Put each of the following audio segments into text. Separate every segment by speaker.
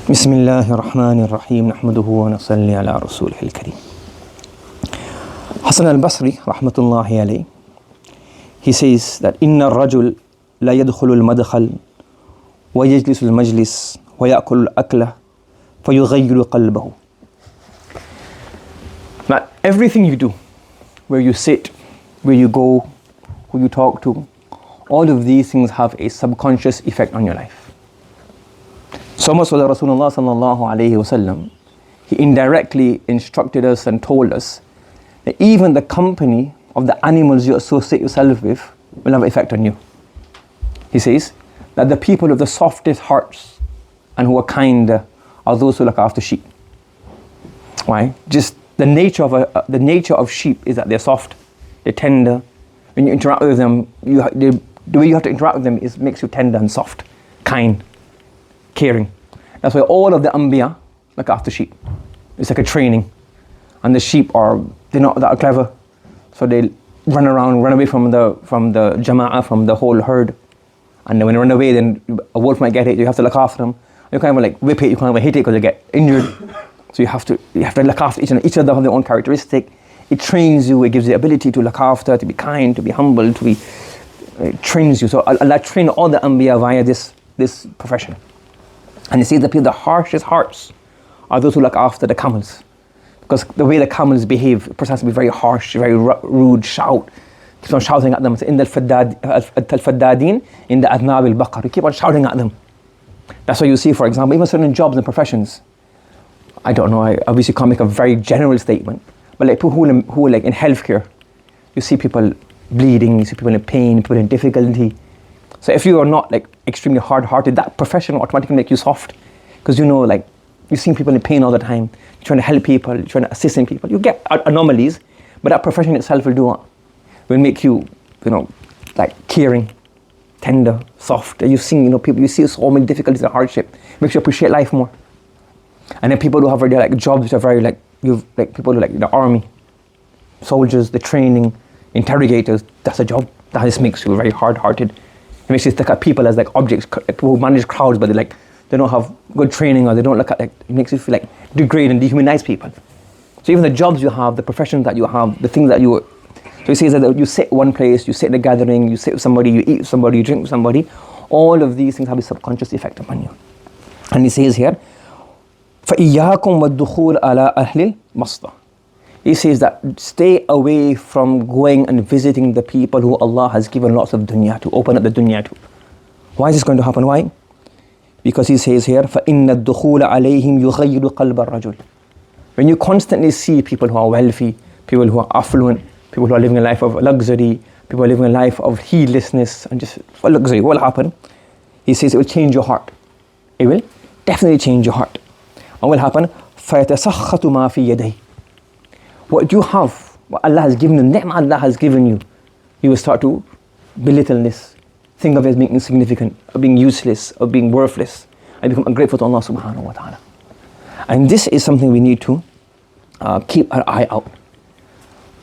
Speaker 1: بسم الله الرحمن الرحيم نحمده ونصلي على رسوله الكريم. Hasan al-Basri rahmatullahi alayhi, he says that إن الرجل لا يدخل المدخل ويجلس المجلس ويأكل الأكلة فيغير قلبه. That everything you do, where you sit, where you go, who you talk to, all of these things have a subconscious effect on your life. So much so that Rasulullah sallallahu alayhi wasallam, he indirectly instructed us and told us that even the company of the animals you associate yourself with will have an effect on you. He says that the people of the softest hearts and who are kinder are those who look after sheep. Why? Just the nature of sheep is that they're soft, they're tender. When you interact with them, the way you have to interact with them makes you tender and soft, kind, caring. That's why all of the Anbiya look after sheep. It's like a training. And the sheep they're not that clever. So they run away from the jama'ah, from the whole herd. And then when they run away, then a wolf might get it, you have to look after them. You can't even like whip it, you can't even hit it because they get injured. So you have to look after each other. Each of them have their own characteristic. It trains you, it gives you the ability to look after, to be kind, to be humble, it trains you. So Allah trained all the Anbiya via this profession. And you see the harshest hearts are those who look after the camels. Because the way the camels behave, a person has to be very harsh, very rude, keeps on shouting at them. In the al-faddadin, in the adnab al-baqar, you keep on shouting at them. That's why you see, for example, even certain jobs and professions. I don't know, I obviously can't make a very general statement, but like people who are like in healthcare, you see people bleeding, you see people in pain, people in difficulty. So if you are not like extremely hard-hearted, that profession will automatically make you soft. Because you know, like, you've seen people in pain all the time, you're trying to help people, you're trying to assist in people. You get anomalies, but that profession itself will make you, like caring, tender, soft. And you've seen, people, you see so many difficulties and hardship. It makes you appreciate life more. And then people who have already like jobs which are very like, people who like the army, soldiers, the training, interrogators, that's a job. That just makes you very hard-hearted. It makes you look at people as like objects, like people who manage crowds, but they don't have good training, or they don't look at, it makes you feel like degrade and dehumanize people. So even the jobs you have, the professions that you have, the things that so he says that you sit one place, you sit in a gathering, you sit with somebody, you eat with somebody, you drink with somebody, all of these things have a subconscious effect upon you. And he says here, فَإِيَّاكُمْ وَالدُّخُولَ عَلَىٰ أَهْلِ الْمَصْطَى. He says that stay away from going and visiting the people who Allah has given lots of dunya to, open up the dunya to. Why is this going to happen? Why? Because he says here, فَإِنَّ الدُّخُولَ عَلَيْهِمْ يُغَيِّرُ قَلْبَ الرَّجُلِ. When you constantly see people who are wealthy, people who are affluent, people who are living a life of luxury, people who are living a life of heedlessness and just for luxury, what will happen? He says it will change your heart. It will definitely change your heart. What will happen? فَيَتَسَخَّطُ مَا فِي يَدَيْهِ. What you have, what Allah has given you, ni'mah Allah has given you, you will start to belittle this. Think of it as being insignificant, of being useless, of being worthless, and become ungrateful to Allah subhanahu wa ta'ala. And this is something we need to keep our eye out.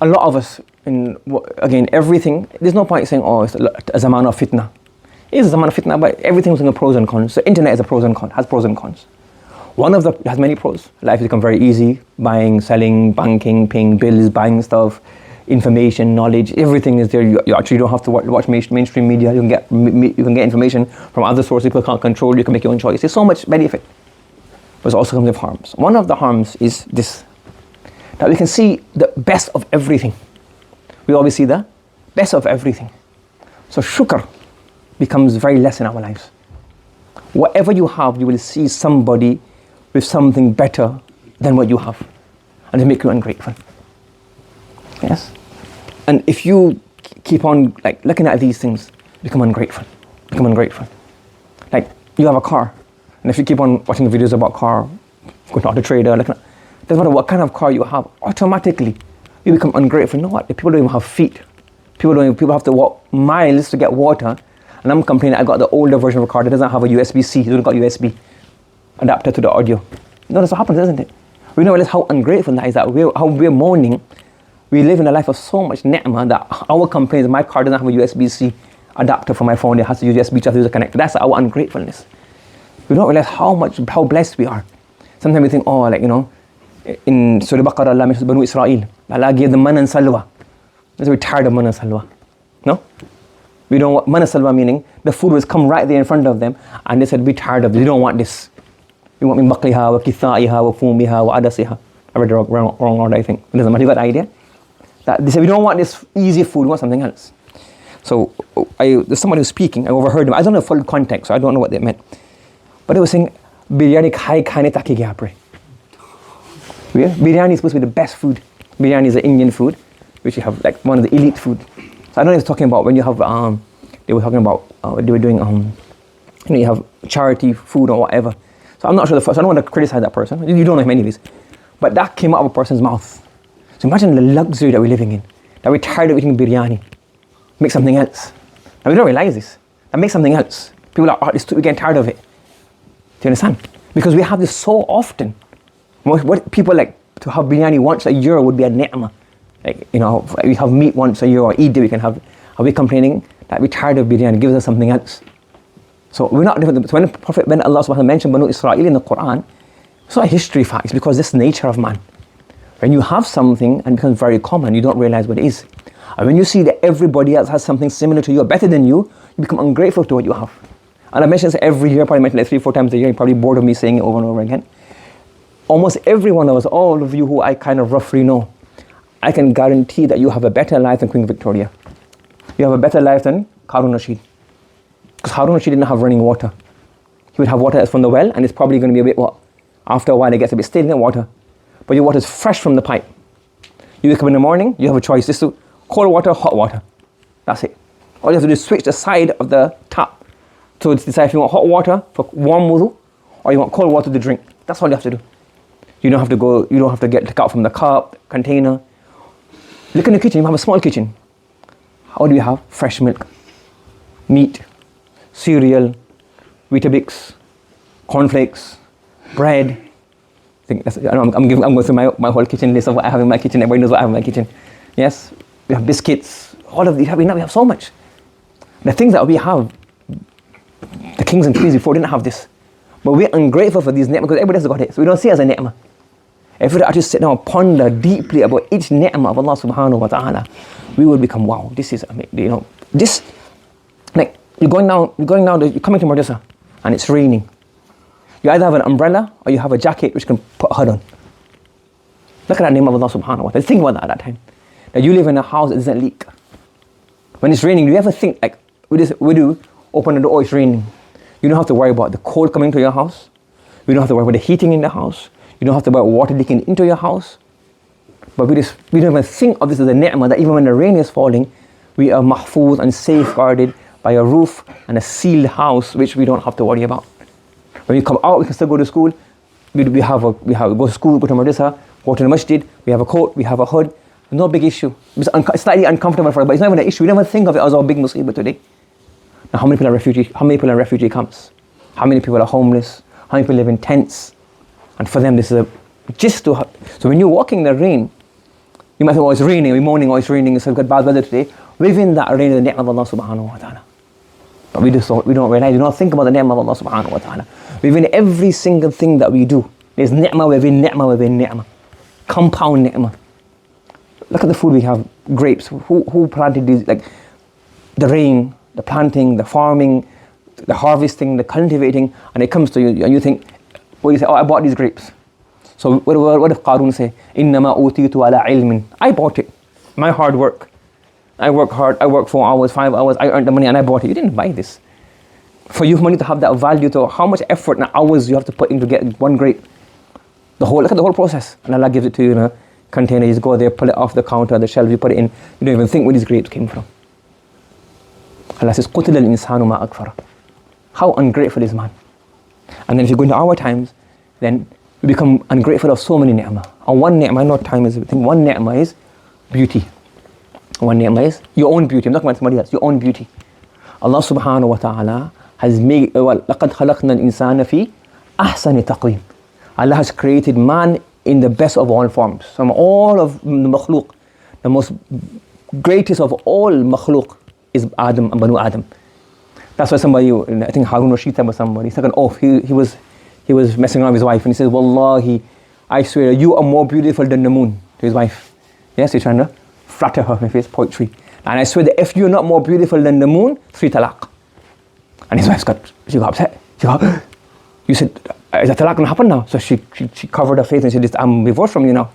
Speaker 1: A lot of us, again, everything, there's no point saying, it's a zaman of fitna. It is a zaman of fitna, but everything's in the pros and cons. So internet has pros and cons. One of has many pros. Life has become very easy. Buying, selling, banking, paying bills, buying stuff, information, knowledge, everything is there. You actually don't have to watch mainstream media. You can get information from other sources people can't control. You can make your own choice. There's so much benefit. But there's also comes with harms. One of the harms is this, that we can see the best of everything. We always see the best of everything. So shukr becomes very less in our lives. Whatever you have, you will see somebody with something better than what you have, and they make you ungrateful. Yes? And if you keep on like looking at these things, become ungrateful. Like you have a car, and if you keep on watching videos about car, going to auto trader, doesn't matter what kind of car you have, automatically you become ungrateful. You know what? People don't even have feet. People have to walk miles to get water, and I'm complaining I got the older version of a car that doesn't have a USB-C, it doesn't got USB adapter to the audio. Notice what happens, isn't it? We know how ungrateful that is, how we're mourning. We live in a life of so much ni'mah that our complaint is my car doesn't have a USB-C adapter for my phone, it has to use USB to connect. That's our ungratefulness. We don't realize how blessed we are. Sometimes we think, oh, like, in Surah Baqarah, Allah mentions Banu Israel. Allah gave them manna and salwa. We're tired of manna and salwa. No? We don't want manna and salwa, meaning the food was come right there in front of them, and they said, we're tired of this. We don't want this. We want min baqliha wa kithaiha wa fumiha wa adasiha. I read the wrong order, I think. It doesn't matter. You got the idea? That they said, we don't want this easy food, we want something else. So there's somebody who's speaking, I overheard them. I don't know the full context, so I don't know what they meant. But they were saying, biryani khai khane taki kya apre. Biryani is supposed to be the best food. Biryani is an Indian food, which you have like one of the elite food. So I don't know if it's talking about when you have, they were talking about, they were doing, you have charity food or whatever. So I'm not sure, so I don't want to criticize that person. You don't know him anyways. But that came out of a person's mouth. So imagine the luxury that we're living in. That we're tired of eating biryani. Make something else. And we don't realize this. And make something else. People are, we're getting tired of it. Do you understand? Because we have this so often. What people like to have biryani once a year would be a ni'mah. Like, we have meat once a year or Eid we can have. Are we complaining that we're tired of biryani? Give us something else. So we're not different. So when Allah subhanahu wa ta'ala mentioned Banu Israel in the Quran, it's not a history fact, it's because this is the nature of man. When you have something and it becomes very common, you don't realize what it is. And when you see that everybody else has something similar to you or better than you, you become ungrateful to what you have. And I mention this every year, probably mention it 3-4 times a year, you're probably bored of me saying it over and over again. Almost every one of us, all of you who I kind of roughly know, I can guarantee that you have a better life than Queen Victoria. You have a better life than Harun Rashid. Because Harun Rashid didn't have running water. He would have water that's from the well, and it's probably going to be a bit what? After a while it gets a bit stale in water. But your water is fresh from the pipe. You wake up in the morning, you have a choice. This is cold water, hot water. That's it. All you have to do is switch the side of the tap to decide if you want hot water for warm wudu or you want cold water to drink. That's all you have to do. You don't have to take out from the cup, container. Look in the kitchen, you have a small kitchen. What do you have? Fresh milk, meat, cereal, Weetabix, cornflakes, bread. I'm going through my whole kitchen list of what I have in my kitchen. Everybody knows what I have in my kitchen. Yes, we have biscuits. All of these, we have so much. The things that we have, the kings and queens before didn't have this. But we're ungrateful for these ni'mah because everybody else has got it. So we don't see it as a ni'mah. If we actually sit down and ponder deeply about each ni'mah of Allah subhanahu wa ta'ala, we will become, wow, this is amazing. This, like, you're coming to madrasa and it's raining. You either have an umbrella or you have a jacket which can put a hood on. Look at that name of Allah subhanahu wa ta'ala. Think about that at that time. That you live in a house that doesn't leak. When it's raining, do you ever think, like, we do open the door, it's raining. You don't have to worry about the cold coming to your house. You don't have to worry about the heating in the house. You don't have to worry about water leaking into your house. But we don't even think of this as a ni'mah, that even when the rain is falling, we are mahfuz and safeguarded by a roof and a sealed house, which we don't have to worry about. When you come out, we can still go to school. We go to school, go to madrasa, go to the masjid. We have a coat, we have a hood. No big issue. It's slightly uncomfortable for us, but it's not even an issue. We never think of it as our big musibah today. Now, how many people are refugee camps? How many people are homeless? How many people live in tents? And for them, this is so when you're walking in the rain, you might think, oh, it's raining, we're moaning, oh, it's raining, it's good bad weather today. Within that rain is the ni'mah of Allah subhanahu wa ta'ala. But we don't realize, we don't think about the ni'mah of Allah subhanahu wa ta'ala. Within every single thing that we do, there's ni'mah within ni'mah within ni'mah. Compound ni'mah. Look at the food we have, grapes. Who planted these, like the rain, the planting, the farming, the harvesting, the cultivating, and it comes to you and you think, well, you say, oh, I bought these grapes. So what if Qarun say, إِنَّمَا أُوتِيتُ عَلَىٰ عِلْمٍ? I bought it. My hard work. I work hard, I work 4 hours, 5 hours, I earned the money and I bought it. You didn't buy this. For you money to have that value, to how much effort and hours you have to put in to get one grape. Look at the whole process. And Allah gives it to you in a container. You just go there, pull it off the counter, the shelf, you put it in. You don't even think where these grapes came from. Allah says, قُتِلَ الْإِنسَانُ مَا أَكْفَرَ. How ungrateful is man? And then if you go into our times, then we become ungrateful of so many ni'mah. And one ni'mah, not time is everything, one ni'mah is beauty. One ni'mah is your own beauty. I'm not talking about somebody else, your own beauty. Allah subhanahu wa ta'ala has made, لَقَدْ خَلَقْنَا الْإِنسَانَ فِي أَحْسَنِ تَقْوِيمٍ. Allah has created man in the best of all forms. From all of the makhluk, the most greatest of all makhluk is Adam and Banu Adam. That's why somebody, I think Harun Rashid was somebody, he's like, oh, he was messing around with his wife, and he says, Wallahi, I swear, you are more beautiful than the moon, to his wife. Yes, he's trying to flatter her with his poetry. And I swear that if you're not more beautiful than the moon, 3 talaq. And his wife she got upset. She got, you said, is that talaq going to happen now? So she covered her face and said, I'm divorced from you now.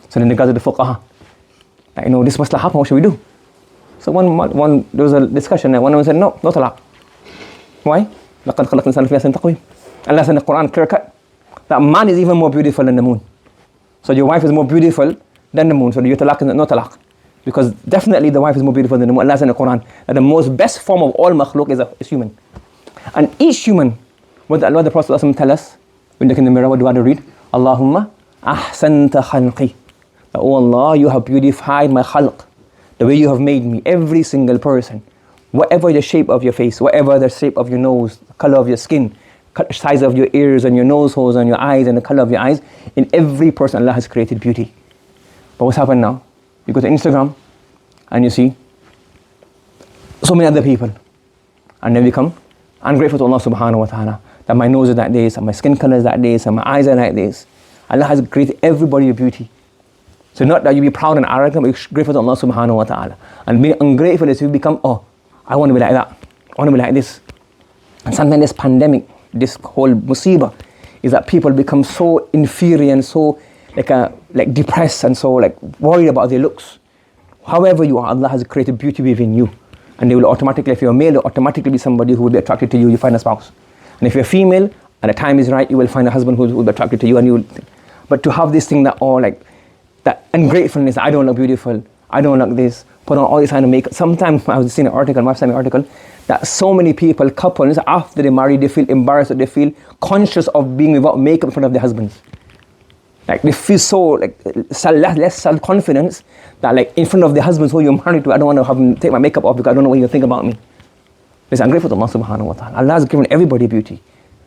Speaker 1: So then they gathered the fuqaha. Like, this must happen, what should we do? So one there was a discussion and one of them said, no talaq. Why? لَقَدْ خَلَقْنَا الْإِنسَانَ فِي أَحْسَنِ تَقْوِيمٍ. Allah said in the Quran, clear cut, that man is even more beautiful than the moon. So your wife is more beautiful than the moon. So your talaq is not talaq. Because definitely the wife is more beautiful than the moon. Allah said in the Quran that the most best form of all makhluk is human. And each human, what the Prophet tell us, when they look in the mirror, what do I read? Allahumma ahsanta khalqi. Oh Allah, you have beautified my khalq. The way you have made me, every single person. Whatever the shape of your face, whatever the shape of your nose, the color of your skin, size of your ears and your nose holes and your eyes and the color of your eyes, in every person Allah has created beauty. But what's happened now? You go to Instagram and you see so many other people, and then become ungrateful to Allah subhanahu wa ta'ala, that my nose is like this, and my skin color is like this, and my eyes are like this. Allah has created everybody with beauty. So not that you be proud and arrogant, but you're grateful to Allah subhanahu wa ta'ala. And being ungrateful is you become, I want to be like that, I want to be like this. And sometimes this pandemic, this whole musibah, is that people become so inferior and so like depressed and so like worried about their looks. However you are, Allah has created beauty within you. And they will automatically, if you're a male, you'll automatically be somebody who will be attracted to you, you find a spouse. And if you're female, and the time is right, you will find a husband who will be attracted to you. And you will, but to have this thing that, that ungratefulness, I don't look beautiful, I don't look this, put on all this kind of makeup. Sometimes I was seeing an article, my wife sent me an article, that so many people, couples, after they marry, they feel embarrassed, or they feel conscious of being without makeup in front of their husbands. Like they feel so less self-confidence that in front of their husbands who you're married to, I don't want to have them take my makeup off because I don't know what you think about me. Listen, I'm grateful to Allah subhanahu wa ta'ala. Allah has given everybody beauty.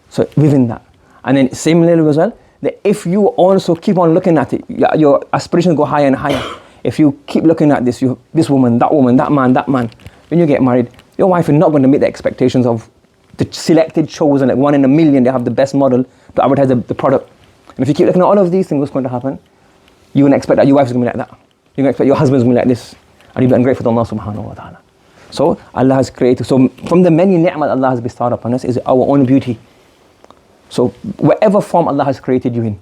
Speaker 1: So within that. And then similarly as well, that if you also keep on looking at it, your aspirations go higher and higher. If you keep looking at this woman, that man, when you get married, your wife is not going to meet the expectations of the selected, chosen, like 1 in a million, they have the best model to advertise the product. And if you keep looking at all of these things, what's going to happen? You're going to expect that your wife's going to be like that. You're going to expect your husband's going to be like this. And you'll be ungrateful to Allah subhanahu wa ta'ala. So Allah has created, so from the many ni'mah Allah has bestowed upon us is our own beauty. So whatever form Allah has created you in,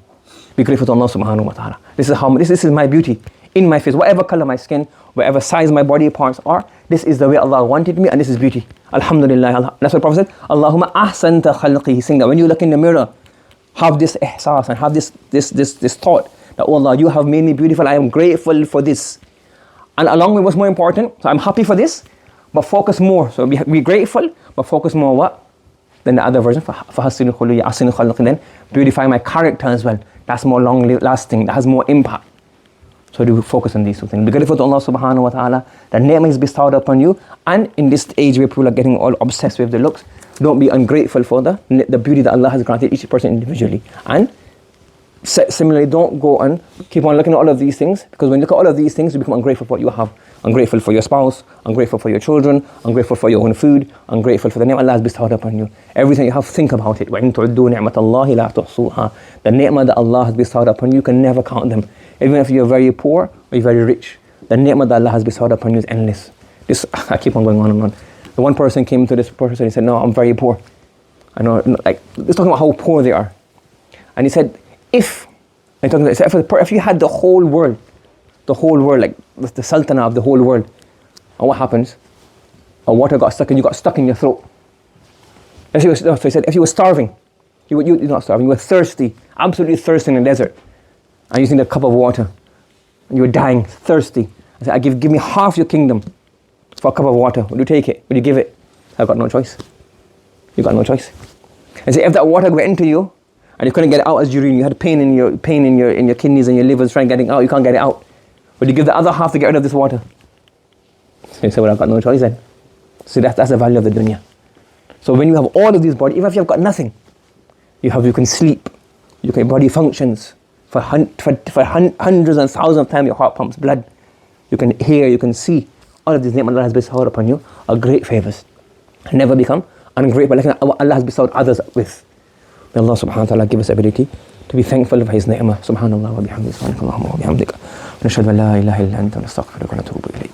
Speaker 1: be grateful to Allah subhanahu wa ta'ala. This is my beauty. In my face, whatever color my skin, whatever size my body parts are, this is the way Allah wanted me, and this is beauty. Alhamdulillah. That's what the Prophet said, Allahumma ahsanta khalqi. He's saying that when you look in the mirror, have this ihsas and have this thought that, oh Allah, you have made me beautiful, I am grateful for this. And along with what's more important, so I'm happy for this, but focus more. So be grateful, but focus more what? Then the other version, فَحَسِّنُ خُلُيَ أَحْسِنُ خَلْقِ, then beautify my character as well. That's more long lasting, that has more impact. So do focus on these two things. Be grateful to Allah subhanahu wa ta'ala. The ni'mah is bestowed upon you. And in this age where people are getting all obsessed with the looks, don't be ungrateful for the beauty that Allah has granted each person individually. And similarly, don't go and keep on looking at all of these things, because when you look at all of these things, you become ungrateful for what you have. Ungrateful for your spouse, ungrateful for your children, ungrateful for your own food, ungrateful for the ni'mah Allah has bestowed upon you. Everything you have, think about it. وَإِن تُعُدُّوا نِعْمَةَ اللَّهِ لَا تُحْصُوهَا. The ni'mah that Allah has bestowed upon you, can never count them. Even if you're very poor or you're very rich, the ni'mah that Allah has bestowed upon you is endless. This, I keep on going on and on. The one person came to this person and he said, no, I'm very poor. I know, he's talking about how poor they are. And he said, if you had the whole world, like the sultanah of the whole world, and what happens? A water got stuck and you got stuck in your throat. So he said, if you were starving, you're not starving, you were thirsty, absolutely thirsty in the desert, and you need a cup of water, and you were dying, thirsty. I said, give me half your kingdom for a cup of water. Would you take it? Would you give it? I've got no choice. You got no choice. And say, if that water went into you, and you couldn't get it out as urine, you had pain in your kidneys and your livers trying to get it out, you can't get it out. Would you give the other half to get rid of this water? So you say, well, I've got no choice then. So that's the value of the dunya. So when you have all of these bodies, even if you've got nothing, you can sleep, your body functions. For hundreds and thousands of times your heart pumps blood. You can hear, you can see. All of these ni'mah Allah has bestowed upon you are great favors. Never become ungrateful, like Allah has bestowed others with. May Allah subhanahu wa ta'ala give us ability to be thankful for His ni'mah. Subhanallah wa bihamdihi, subhanakallahumma wa bihamdika. Nashhadu an la ilaha illa anta, nastaghfiruka wa natubu ilayk.